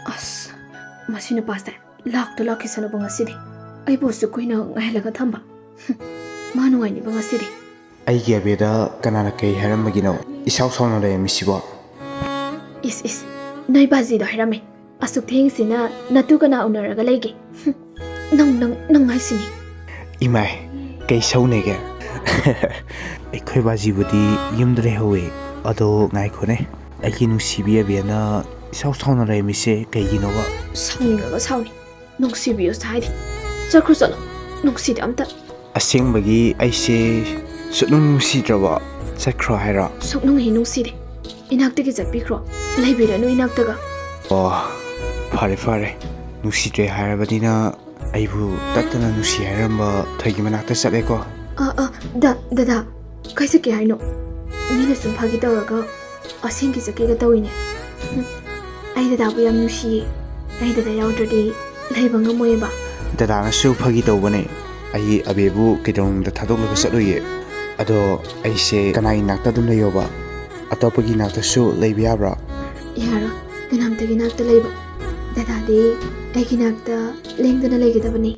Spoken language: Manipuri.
ꯑꯁ ꯃꯁꯤꯅ ꯄꯥꯁꯇ ꯂꯥꯛꯈꯤꯁꯅꯨꯕ ꯉꯁꯤꯗꯤ ꯑꯩꯕꯨꯁꯨ ꯀꯨꯏꯅ ꯉꯥꯏꯍꯜꯂꯒ ꯊꯝꯕ ꯃꯥ ꯅꯨꯡꯉꯥꯏꯅꯤꯕ ꯉꯁꯤꯗꯤ ꯑꯩꯒꯤ ꯑꯕꯦꯗ ꯀꯅꯥꯅ ꯀꯩ ꯍꯥꯏꯔꯝꯕꯒꯤꯅꯣ ꯏꯁꯥꯎ ꯁꯥꯎꯅ ꯂꯩꯔꯝꯃꯤꯁꯤꯕꯣ ꯏꯁ ꯅꯣꯏ ꯕꯥꯖꯤꯗꯣ ꯍꯥꯏꯔꯝꯃꯦ ꯑꯁꯨꯛ ꯊꯦꯡꯁꯤꯅ ꯅꯇꯨ ꯀꯅꯥ ꯎꯅꯔꯒ ꯂꯩꯒꯦ ꯅꯪ ꯍꯥꯏꯁꯤꯅꯤ ꯏꯃꯥꯏ ꯀꯩ ꯁꯧꯅꯦꯒꯦ ꯑꯩꯈꯣꯏ ꯕꯥꯖꯤꯕꯨꯗꯤ ꯌꯨꯝꯗ ꯂꯩꯍꯧꯋꯦ ꯑꯗꯣ ꯉꯥꯏꯈꯣꯅꯦ ꯑꯩꯒꯤ ꯅꯨꯡꯁꯤꯕꯤ ꯑꯕꯦꯅ ꯏꯁꯥꯎ ꯁꯥꯎꯅ ꯂꯩꯔꯝꯃꯤꯁꯦ ꯀꯩꯒꯤꯅꯣꯕ ꯁꯥꯎꯅꯤꯡꯉꯒ ꯁꯥꯎꯅꯤ ꯅꯨꯡꯁꯤꯕꯤꯌꯨꯁꯨ ꯍꯥꯏꯗꯤ ꯆꯠꯈ꯭ꯔꯣ ꯆꯠꯂꯣ ꯅꯨꯡꯁꯤꯗꯦ ꯑꯝꯇ ꯑꯁꯦꯡꯕꯒꯤ ꯑꯩꯁꯦ ꯁꯨꯛꯅꯨꯡ ꯅꯨꯡꯁꯤꯗ꯭ꯔꯕ ꯆꯠꯈ꯭ꯔꯣ ꯍꯥꯏꯔꯣ ꯁꯨꯛꯅꯨꯡ ꯍꯦꯛ ꯅꯨꯡꯁꯤꯗꯦ ꯏꯅꯥꯛꯇꯒꯤ ꯆꯠꯄꯤꯈ꯭ꯔꯣ ꯂꯩꯕꯤꯔꯅꯨ ꯏꯅꯥꯛꯇꯒ ꯑꯣ ꯐꯔꯦ ꯅꯨꯡꯁꯤꯗ꯭ꯔꯦ ꯍꯥꯏꯔꯕꯅꯤꯅ ꯑꯩꯕꯨ ꯇꯠꯇꯅ ꯅꯨꯡꯁꯤ ꯍꯥꯏꯔꯝꯕ ꯊꯣꯏꯒꯤ ꯃꯅꯥꯛꯇ ꯆꯠꯂꯦꯀꯣ ꯗꯗꯥ ꯀꯩ ꯆꯠꯀꯦ ꯍꯥꯏꯅꯣ ꯃꯤꯅ ꯁꯨꯝ ꯐꯥꯒꯤ ꯇꯧꯔꯒ ꯑꯁꯦꯡꯀꯤ ꯆꯠꯀꯦꯒ ꯇꯧꯏꯅꯦ ꯑꯩ ꯗꯗꯥꯕꯨ ꯌꯥꯝ ꯅꯨꯡꯁꯤꯌꯦ ꯑꯩ ꯗꯗꯥ ꯌꯥꯎꯗ꯭ꯔꯗꯤ ꯂꯩꯕ ꯉꯝꯃꯣꯏꯕ ꯗꯗꯥꯅꯁꯨ ꯐꯥꯒꯤ ꯇꯧꯕꯅꯦ ꯑꯩ ꯑꯕꯦꯕꯨ ꯀꯩꯗꯧꯅꯨꯡꯗ ꯊꯥꯗꯣꯛꯂꯒ ꯆꯠꯂꯨꯏꯌꯦ ꯑꯗꯣ ꯑꯩꯁꯦ ꯀꯅꯥꯒꯤ ꯅꯥꯛꯇ ꯑꯗꯨꯝ ꯂꯩꯌꯣꯕ ꯑꯇꯣꯞꯄꯒꯤ ꯅꯥꯛꯇꯁꯨ ꯂꯩꯕ ꯌꯥꯕ꯭ꯔꯥ ꯌꯥꯔꯣꯏ ꯀꯅꯥꯝꯇꯒꯤ ꯅꯥꯛꯇ ꯂꯩꯕ ꯗꯗꯥꯗꯤ ꯑꯩꯒꯤ ꯅꯥꯛꯇ ꯂꯦꯡꯗꯅ ꯂꯩꯒꯗꯕꯅꯤ